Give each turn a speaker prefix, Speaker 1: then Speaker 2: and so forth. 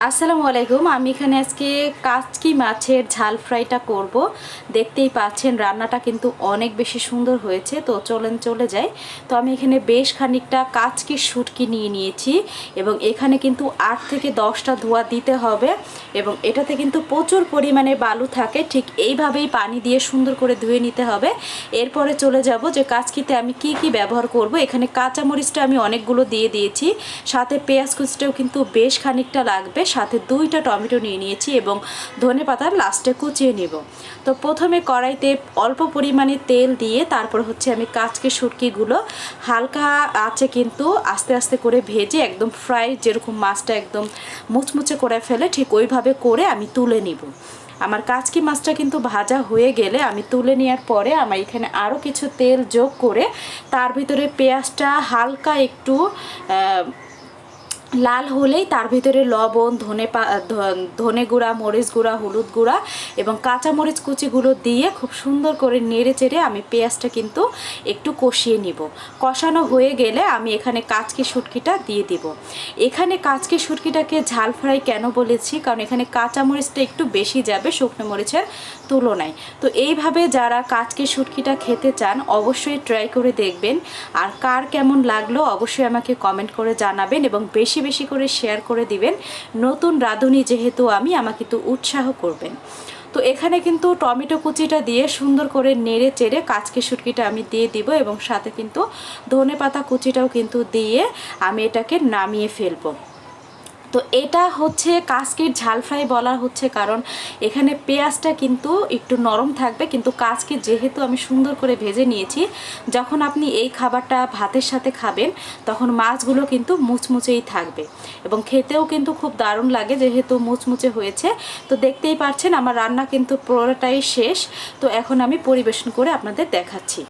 Speaker 1: আসসালামু আলাইকুম। আমি এখানে আজকে কাচকি মাছের ঝাল ফ্রাইটা করব। দেখতেই পাচ্ছেন রান্নাটা কিন্তু অনেক বেশি সুন্দর হয়েছে। তো চলে যাই। তো আমি এখানে বেশ খানিকটা কাচকি শুটকি নিয়ে নিয়েছি এবং এখানে কিন্তু 8 থেকে 10টা ধোয়া দিতে হবে এবং এটাতে কিন্তু প্রচুর পরিমাণে বালু থাকে। ঠিক এইভাবেই পানি দিয়ে সুন্দর করে ধুয়ে নিতে হবে। এরপরে চলে যাব যে কাচকিতে আমি কি ব্যবহার করব। এখানে কাঁচামরিচটা আমি অনেকগুলো দিয়ে দিয়েছি, সাথে পেঁয়াজ কুচিটাও কিন্তু বেশ খানিকটা লাগবে, সাথে 2টা টমেটো নিয়ে নিয়েছি এবং ধনেপাতা লাস্টে কুচিয়ে নিব। তো প্রথমে কড়াইতে অল্প পরিমাণে তেল দিয়ে তারপর হচ্ছে আমি কাচকি শুটকিগুলো হালকা আঁচে কিন্তু আস্তে আস্তে করে ভেজে একদম ফ্রাই, যেরকম মাছটা একদম মুচমুচে করে ফেলে ঠিক ওইভাবে করে আমি তুলে নিব। আমার কাচকি মাছটা কিন্তু ভাজা হয়ে গেলে আমি তুলে নেওয়ার পরে আমার এখানে আরও কিছু তেল যোগ করে তার ভিতরে পেঁয়াজটা হালকা একটু লাল হলেই তার ভিতরে লবণ, ধনে গুঁড়া, মরিচ গুঁড়া, হলুদ গুঁড়া এবং কাঁচামরিচ কুচিগুলো দিয়ে খুব সুন্দর করে নেড়ে চেড়ে আমি পেঁয়াজটা কিন্তু একটু কষিয়ে নিব। কষানো হয়ে গেলে আমি এখানে কাচকি শুটকিটা দিয়ে দিব। এখানে কাচকি শুটকিটাকে ঝাল ফ্রাই কেন বলেছি, কারণ এখানে কাঁচামরিচটা একটু বেশি যাবে শুকনো মরিচের তুলনায়। তো এইভাবে যারা কাচকি শুটকিটা খেতে চান অবশ্যই ট্রাই করে দেখবেন। আর কার কেমন লাগলো অবশ্যই আমাকে কমেন্ট করে জানাবেন এবং বেশি বেশি করে শেয়ার করে দিবেন। নতুন রাঁধুনি যেহেতু আমি, আমাকে তো উৎসাহ করবেন। তো এখানে কিন্তু টমেটো কুচিটা দিয়ে সুন্দর করে নেড়ে চেড়ে কাচকি শুটকিটা আমি দিয়ে দিব এবং সাথে কিন্তু ধনেপাতা কুচিটাও কিন্তু দিয়ে আমি এটাকে নামিয়ে ফেলবো। তো এটা হচ্ছে কাচকির ঝাল ফ্রাই বলা হচ্ছে কারণ এখানে পেঁয়াজটা কিন্তু একটু নরম থাকবে, কিন্তু কাচকি যেহেতু আমি সুন্দর করে ভেজে নিয়েছি, যখন আপনি এই খাবারটা ভাতের সাথে খাবেন তখন মাছগুলো কিন্তু মুচমুচেই থাকবে এবং খেতেও কিন্তু খুব দারুণ লাগে যেহেতু মুচমুচে হয়েছে। তো দেখতেই পাচ্ছেন আমার রান্না কিন্তু পুরোটাই শেষ। তো এখন আমি পরিবেশন করে আপনাদের দেখাচ্ছি।